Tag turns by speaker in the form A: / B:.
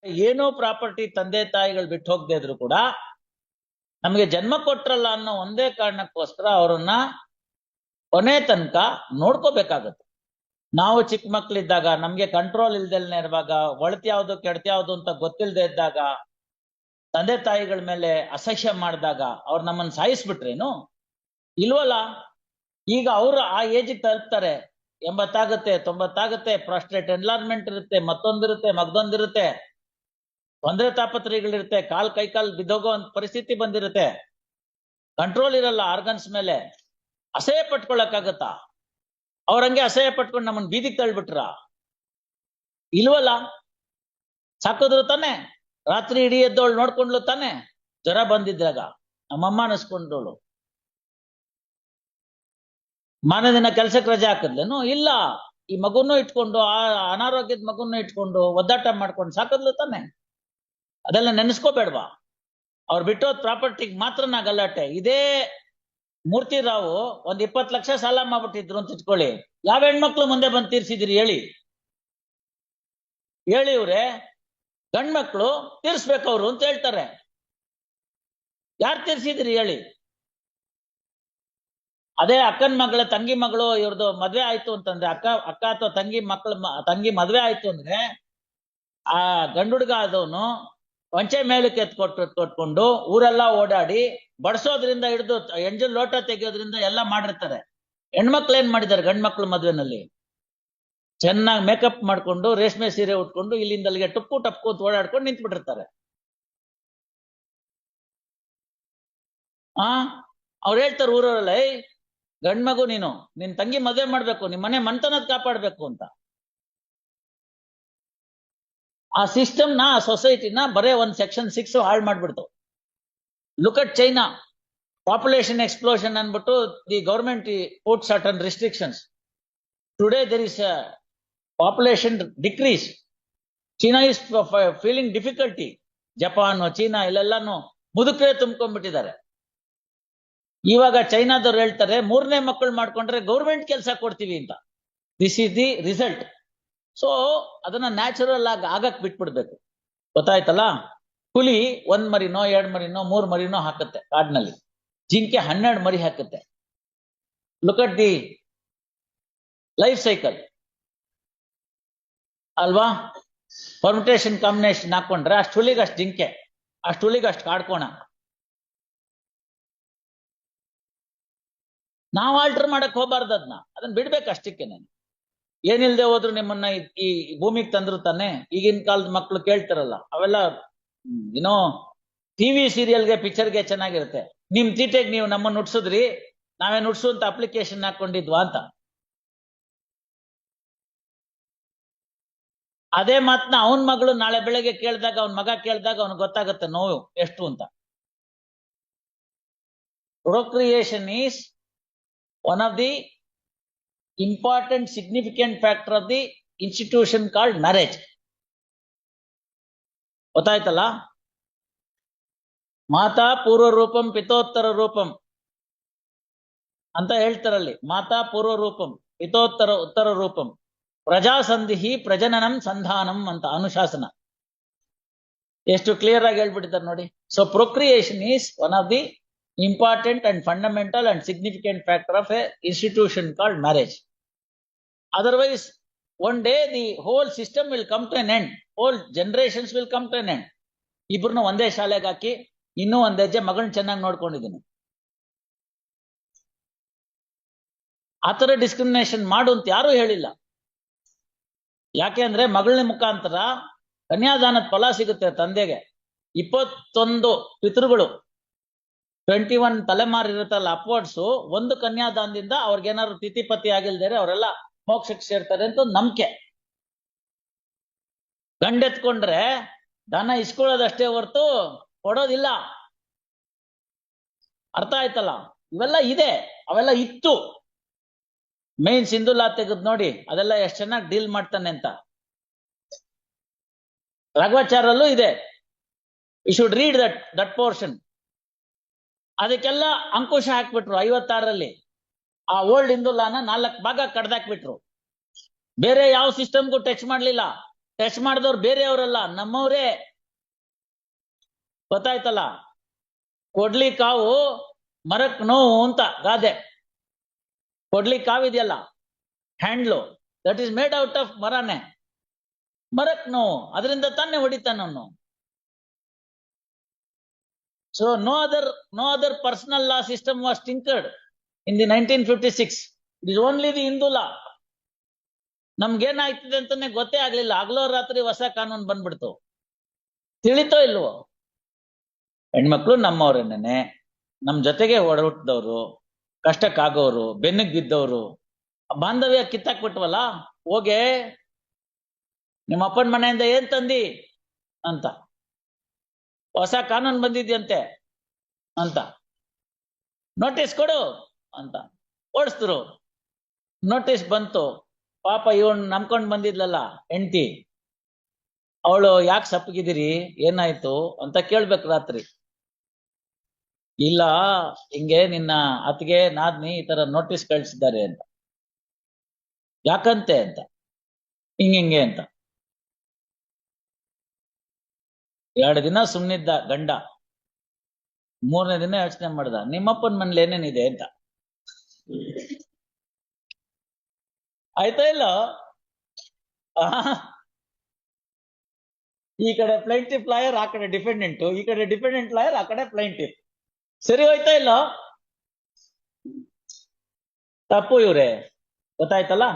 A: ಏನೋ ಪ್ರಾಪರ್ಟಿ ತಂದೆ ತಾಯಿಗಳು ಬಿಟ್ಟು ಹೋಗದೆ ಇದ್ರು ಕೂಡ ನಮಗೆ ಜನ್ಮ ಕೊಟ್ರಲ್ಲ ಅನ್ನೋ ಒಂದೇ ಕಾರಣಕ್ಕೋಸ್ಕರ ಅವರನ್ನ ಕೊನೆ ತನಕ ನೋಡ್ಕೋಬೇಕಾಗತ್ತೆ. ನಾವು ಚಿಕ್ಕ ಮಕ್ಳಿದ್ದಾಗ ನಮ್ಗೆ ಕಂಟ್ರೋಲ್ ಇಲ್ದೆಲ್ನೇ ಇರುವಾಗ, ಒಳತ್ ಯಾವ್ದು ಕೆಡ್ತ ಯಾವ್ದು ಅಂತ ಗೊತ್ತಿಲ್ದೆ ಇದ್ದಾಗ, ತಂದೆ ತಾಯಿಗಳ ಮೇಲೆ ಅಸಹ್ಯ ಮಾಡಿದಾಗ ಅವ್ರು ನಮ್ಮನ್ನ ಸಾಯಿಸ್ಬಿಟ್ರೇನು? ಇಲ್ವಲ್ಲ. ಈಗ ಅವರು ಆ ಏಜ್ ತಲುಪ್ತಾರೆ, 80 ಆಗುತ್ತೆ, 90 ಆಗುತ್ತೆ, ಪ್ರಾಸ್ಟ್ರೇಟ್ ಎನ್ಲಾರ್ಮೆಂಟ್ ಇರುತ್ತೆ, ಮತ್ತೊಂದಿರುತ್ತೆ, ಮಗದೊಂದಿರುತ್ತೆ, ತೊಂದರೆ ತಾಪತ್ರಯಗಳಿರುತ್ತೆ, ಕೈಕಾಲ್ ಬಿದ್ದೋಗೋ ಪರಿಸ್ಥಿತಿ ಬಂದಿರುತ್ತೆ, ಕಂಟ್ರೋಲ್ ಇರಲ್ಲ ಆರ್ಗನ್ಸ್ ಮೇಲೆ. ಅಸಹ್ಯ ಪಟ್ಕೊಳಕ್ಕಾಗತ್ತಾ? ಅವ್ರಂಗೆ ಅಸಹ್ಯ ಪಟ್ಕೊಂಡು ನಮ್ಮನ್ನ ಬೀದಿಗೆ ತಳ್ಳಿಬಿಟ್ರ? ಇಲ್ವಲ್ಲ. ಸಾಕಿದ್ರು ತಾನೆ, ರಾತ್ರಿ ಇಡೀ ಎದ್ದವಳು ನೋಡ್ಕೊಂಡ್ಲು ತಾನೆ, ಜ್ವರ ಬಂದಿದ್ದಾಗ ನಮ್ಮಮ್ಮ ಅನಿಸ್ಕೊಂಡವಳು. ಮಾರನೇ ದಿನ ಕೆಲ್ಸಕ್ಕೆ ರಜೆ ಹಾಕಿದ್ಲೇನು? ಇಲ್ಲ. ಈ ಮಗುನು ಇಟ್ಕೊಂಡು, ಆ ಅನಾರೋಗ್ಯದ ಮಗುನು ಇಟ್ಕೊಂಡು ಒದ್ದಾಟ ಮಾಡ್ಕೊಂಡು ಸಾಕಿದ್ಲು ತಾನೆ. ಅದೆಲ್ಲ ನೆನೆಸ್ಕೋಬೇಡ್ವಾ? ಅವ್ರು ಬಿಟ್ಟೋದ್ ಪ್ರಾಪರ್ಟಿಗೆ ಮಾತ್ರ ನಾ ಗಲಾಟೆ. ಇದೇ ಮೂರ್ತಿ ರಾವು 20 ಲಕ್ಷ ಸಾಲ ಮಾಡ್ಬಿಟ್ಟಿದ್ರು ಅಂತ ಇಟ್ಕೊಳ್ಳಿ, ಯಾವ ಹೆಣ್ಮಕ್ಳು ಮುಂದೆ ಬಂದು ತೀರ್ಸಿದಿರಿ ಹೇಳಿ? ಹೇಳಿ ಇವ್ರೆ, ಗಂಡ್ಮಕ್ಳು ತೀರ್ಸ್ಬೇಕವ್ರು ಅಂತ ಹೇಳ್ತಾರೆ. ಯಾರು ತೀರ್ಸಿದಿರಿ ಹೇಳಿ? ಅದೇ ಅಕ್ಕನ ಮಗಳ ತಂಗಿ ಮಗಳು ಇವ್ರದ್ದು ಮದ್ವೆ ಆಯ್ತು ಅಂತಂದ್ರೆ, ಅಕ್ಕ ಅಥವಾ ತಂಗಿ ಮದ್ವೆ ಆಯ್ತು ಅಂದ್ರೆ, ಆ ಗಂಡುಡ್ಗ ಆದವನು ವಂಚೆ ಮೇಲಕ್ಕೆ ಕೊಟ್ಕೊಂಡು ಊರೆಲ್ಲ ಓಡಾಡಿ ಬಡ್ಸೋದ್ರಿಂದ ಹಿಡಿದು ಎಂಜಲ್ ಲೋಟ ತೆಗೆಯೋದ್ರಿಂದ ಎಲ್ಲ ಮಾಡಿರ್ತಾರೆ. ಹೆಣ್ಮಕ್ಳು ಏನ್ ಮಾಡಿದ್ದಾರೆ? ಗಂಡ್ಮಕ್ಳು ಮದ್ವೆನಲ್ಲಿ ಚೆನ್ನಾಗಿ ಮೇಕಪ್ ಮಾಡ್ಕೊಂಡು, ರೇಷ್ಮೆ ಸೀರೆ ಉಟ್ಕೊಂಡು, ಇಲ್ಲಿಂದ ಅಲ್ಲಿಗೆ ಟಪ್ಪು ಅಂತ ಓಡಾಡ್ಕೊಂಡು ನಿಂತ್ಬಿಟ್ಟಿರ್ತಾರೆ. ಅವ್ರು ಹೇಳ್ತಾರೆ ಊರವರೆಲ್ಲ, ಗಂಡ್ಮಗು ನೀನು ನಿನ್ ತಂಗಿ ಮದ್ವೆ ಮಾಡ್ಬೇಕು, ನಿಮ್ ಮನೆ ಮಂತನದ್ ಕಾಪಾಡ್ಬೇಕು ಅಂತ. ಆ ಸಿಸ್ಟಮ್ನ, ಆ ಸೊಸೈಟಿನ ಬರೇ ಒಂದು ಸೆಕ್ಷನ್ 6 ಹಾಳು ಮಾಡ್ಬಿಡ್ತು. Look at China, population explosion ಅನ್ಬಿಟ್ಟು the government put certain restrictions. Today there is a population decrease. China is feeling difficulty. Japan, China ಇಲ್ಲೆಲ್ಲಾನು ಮುದುಕರೇ ತುಂಬ್ಕೊಂಡ್ಬಿಟ್ಟಿದ್ದಾರೆ. ಇವಾಗ ಚೈನಾದವ್ರು ಹೇಳ್ತಾರೆ 3ನೇ ಮಕ್ಕಳು ಮಾಡ್ಕೊಂಡ್ರೆ ಗೌರ್ಮೆಂಟ್ ಕೆಲಸ ಕೊಡ್ತೀವಿ ಅಂತ. This is the result. So ಅದನ್ನ ನ್ಯಾಚುರಲ್ ಆಗಕ್ ಬಿಟ್ಬಿಡ್ಬೇಕು. ಗೊತ್ತಾಯ್ತಲ್ಲ? ಹುಲಿ 1 ಮರಿನೋ 2 ಮರಿನೋ 3 ಮರಿನೋ ಹಾಕುತ್ತೆ ಕಾಡಿನಲ್ಲಿ, ಜಿಂಕೆ 12 ಮರಿ ಹಾಕುತ್ತೆ. Look at the life cycle ಅಲ್ವಾ? ಪರ್ಮಿಟೇಷನ್ ಕಾಂಬಿನೇಷನ್ ಹಾಕೊಂಡ್ರೆ ಅಷ್ಟು ಹುಲಿಗೆ ಅಷ್ಟು ಜಿಂಕೆ, ಅಷ್ಟು ಹುಲಿಗೆ ಅಷ್ಟು ಕಾಡ್ಕೋಣ. ನಾವು ಆಲ್ಟರ್ ಮಾಡಕ್ ಹೋಗ್ಬಾರ್ದು, ಅದನ್ನ ಬಿಡ್ಬೇಕು ಅಷ್ಟಕ್ಕೆ. ನಾನು ಏನಿಲ್ದೆ ಹೋದ್ರು ನಿಮ್ಮನ್ನ ಈ ಭೂಮಿಗೆ ತಂದ್ರು ತಾನೆ. ಈಗಿನ ಕಾಲದ ಮಕ್ಳು ಕೇಳ್ತಾರಲ್ಲ, ಅವೆಲ್ಲ ಏನೋ ಟಿವಿ ಸೀರಿಯಲ್ಗೆ ಪಿಕ್ಚರ್ಗೆ ಚೆನ್ನಾಗಿರುತ್ತೆ. ನಿಮ್ ತೀಟೆಗೆ ನೀವು ನಮ್ಮನ್ನ ನುಡ್ಸಿದ್ರಿ, ನಾವೇ ನುಡ್ಸುವಂತ ಅಪ್ಲಿಕೇಶನ್ ಹಾಕೊಂಡಿದ್ವಾ ಅಂತ. ಅದೇ ಮಾತನ್ನ ಅವನ್ ಮಗಳು ನಾಳೆ ಬೆಳಗ್ಗೆ ಕೇಳಿದಾಗ, ಅವನ್ ಮಗ ಕೇಳಿದಾಗ ಅವ್ನಿಗೆ ಗೊತ್ತಾಗುತ್ತೆ ನೋವು ಎಷ್ಟು ಅಂತ. Procreation is one of the important significant factor of the institution called marriage. ಗೊತ್ತಾಯ್ತಲ್ಲ? ಮಾತಾ ಪೂರ್ವ ರೂಪಂ ಪಿತೋತ್ತರ ರೂಪಂ ಅಂತ ಹೇಳ್ತಾರಲ್ಲಿ. ಮಾತಾ ಪೂರ್ವ ರೂಪಂ ಉತ್ತರ ರೂಪಂ ಪ್ರಜಾಸಂಧಿ ಪ್ರಜನನಂ ಸಂಧಾನಂ ಅಂತ ಅನುಶಾಸನ. ಎಷ್ಟು ಕ್ಲಿಯರ್ ಆಗಿ ಹೇಳ್ಬಿಟ್ಟಿದ್ದಾರೆ ನೋಡಿ. So procreation is one of the important and fundamental and significant factor of a institution called marriage. Otherwise, one day the whole system will come to an end. Whole generations will come to an end. ಇಬ್ರನ್ನ ಒಂದೇ ಶಾಲೆಗೆ ಹಾಕಿ ಇನ್ನೂ ಒಂದ್ ಹೆಜ್ಜೆ ಮಗಳನ್ನ ಚೆನ್ನಾಗಿ ನೋಡ್ಕೊಂಡಿದ್ದೀನಿ. ಆತರ discrimination ಮಾಡು ಅಂತ ಯಾರು ಹೇಳಿಲ್ಲ. ಯಾಕೆ ಅಂದ್ರೆ ಮಗಳನ ಮುಖಾಂತರ ಕನ್ಯಾದಾನದ ಫಲ ಸಿಗುತ್ತೆ ತಂದೆಗೆ. 21 ಪಿತೃಗಳು, 21 ತಲೆಮಾರು ಇರುತ್ತಲ್ಲ ಅಪ್ವರ್ಡ್ಸ್, ಒಂದು ಕನ್ಯಾದಾನದಿಂದ ಅವ್ರಿಗೇನಾದ್ರು ತಿಥಿಪತಿ ಆಗಿಲ್ದೇರೆ ಅವರೆಲ್ಲ ಮೋಕ್ಷಕ್ಕೆ ಸೇರ್ತಾರೆ ಅಂತ ನಂಬಿಕೆ. ಗಂಡೆತ್ಕೊಂಡ್ರೆ ದನ ಇಸ್ಕೊಳ್ಳೋದಷ್ಟೇ ಹೊರ್ತು ಕೊಡೋದಿಲ್ಲ. ಅರ್ಥ ಆಯ್ತಲ್ಲ? ಇವೆಲ್ಲ ಇದೆ, ಅವೆಲ್ಲ ಇತ್ತು. ಮೇನ್ ಸಿಂಧುಲಾ ತೆಗೆದ್ ನೋಡಿ, ಅದೆಲ್ಲ ಎಷ್ಟು ಚೆನ್ನಾಗಿ ಡೀಲ್ ಮಾಡ್ತಾನೆ ಅಂತ. ರಾಘವಾಚಾರ್ಯಲ್ಲೂ ಇದೆ. You should read that portion. ಅದಕ್ಕೆಲ್ಲ ಅಂಕುಶ ಹಾಕ್ಬಿಟ್ರು 56ರಲ್ಲಿ. ಆ ಓಲ್ಡ್ ಹಿಂದುಲಾನ 4 ಭಾಗ ಕಡ್ದಾಕ್ಬಿಟ್ರು. ಬೇರೆ ಯಾವ ಸಿಸ್ಟಮ್ಗೂ ಟಚ್ ಮಾಡ್ಲಿಲ್ಲ. ಟಚ್ ಮಾಡಿದವ್ರು ಬೇರೆಯವರಲ್ಲ, ನಮ್ಮವ್ರೇ. ಗೊತ್ತಾಯ್ತಲ್ಲ? ಕೊಡ್ಲಿ ಕಾವು ಮರಕ್ ನೋವು ಅಂತ ಗಾದೆ. ಕೊಡ್ಲಿ ಕಾವಿದೆಯಲ್ಲ, handle, that is made out of ಮರನೇ. ಮರಕ್ ನೋವು, ಅದರಿಂದ ತಾನೇ ಹೊಡಿತಾನವನು. So no other personal law system was tinkered in the 1956. It is only the Hindu law. ನಮ್ಗೇನಾಗ್ತಿದೆ ಅಂತಾನೆ ಗೊತ್ತೇ ಆಗ್ಲಿಲ್ಲ. ಹಗಲೋ ರಾತ್ರಿ ಹೊಸ ಕಾನೂನು ಬಂದ್ಬಿಡ್ತು. ತಿಳಿತೋ ಇಲ್ವೋ? ಹೆಣ್ಮಕ್ಳು ನಮ್ಮವ್ರೇನೆ, ನಮ್ ಜೊತೆಗೆ ಒಡಹುಟ್ಟಿದವ್ರು, ಕಷ್ಟಕ್ಕಾಗೋರು, ಬೆನ್ನಿಗೆ ಬಿದ್ದವ್ರು. ಬಾಂಧವ್ಯ ಕಿತ್ತಾಕ್ಬಿಟ್ವಲ್ಲ. ಹೋಗೆ ನಿಮ್ಮ ಅಪ್ಪನ ಮನೆಯಿಂದ ಏನ್ ತಂದಿ ಅಂತ, ಹೊಸ ಕಾನೂನು ಬಂದಿದ್ಯಂತೆ ಅಂತ, ನೋಟಿಸ್ ಕೊಡು ಅಂತ ಓಡಿಸಿದ್ರು. ನೋಟಿಸ್ ಬಂತು. ಪಾಪ ಇವನ್ ನಂಬ್ಕೊಂಡ್ ಬಂದಿದ್ಲಲ್ಲ ಹೆಂಡತಿ, ಅವಳು ಯಾಕೆ ಸಪ್ಪಗಿದ್ದೀರಿ, ಏನಾಯ್ತು ಅಂತ ಕೇಳ್ಬೇಕು ರಾತ್ರಿ. ಇಲ್ಲ, ಹಿಂಗೆ ನಿನ್ನ ಅತ್ತಿಗೆ ನಾದ್ನಿ ಈ ತರ ನೋಟಿಸ್ ಕಳ್ಸಿದ್ದಾರೆ ಅಂತ. ಯಾಕಂತೆ ಅಂತ, ಹಿಂಗೆ ಅಂತ. 2 ದಿನ ಸುಮ್ನಿದ್ದ ಗಂಡ. 3ನೇ ದಿನ ಯೋಚನೆ ಮಾಡ್ದ, ನಿಮ್ಮಪ್ಪನ ಮನೇಲಿ ಏನೇನಿದೆ ಅಂತ. ಆಯ್ತಾ ಇಲ್ಲ? ಈ ಕಡೆ ಪ್ಲೈಂಟಿಫ್ ಲಾಯರ್, ಆ ಕಡೆ ಡಿಫೆಂಡೆಂಟ್, ಈ ಕಡೆ ಡಿಫೆಂಡೆಂಟ್ ಲಾಯರ್, ಆ ಕಡೆ ಪ್ಲೈಂಟಿಫ್. ಸರಿ ಹೋಯ್ತಾ ಇಲ್ಲ? ತಪ್ಪು ಇವ್ರೆ. ಗೊತ್ತಾಯ್ತಲ್ಲ?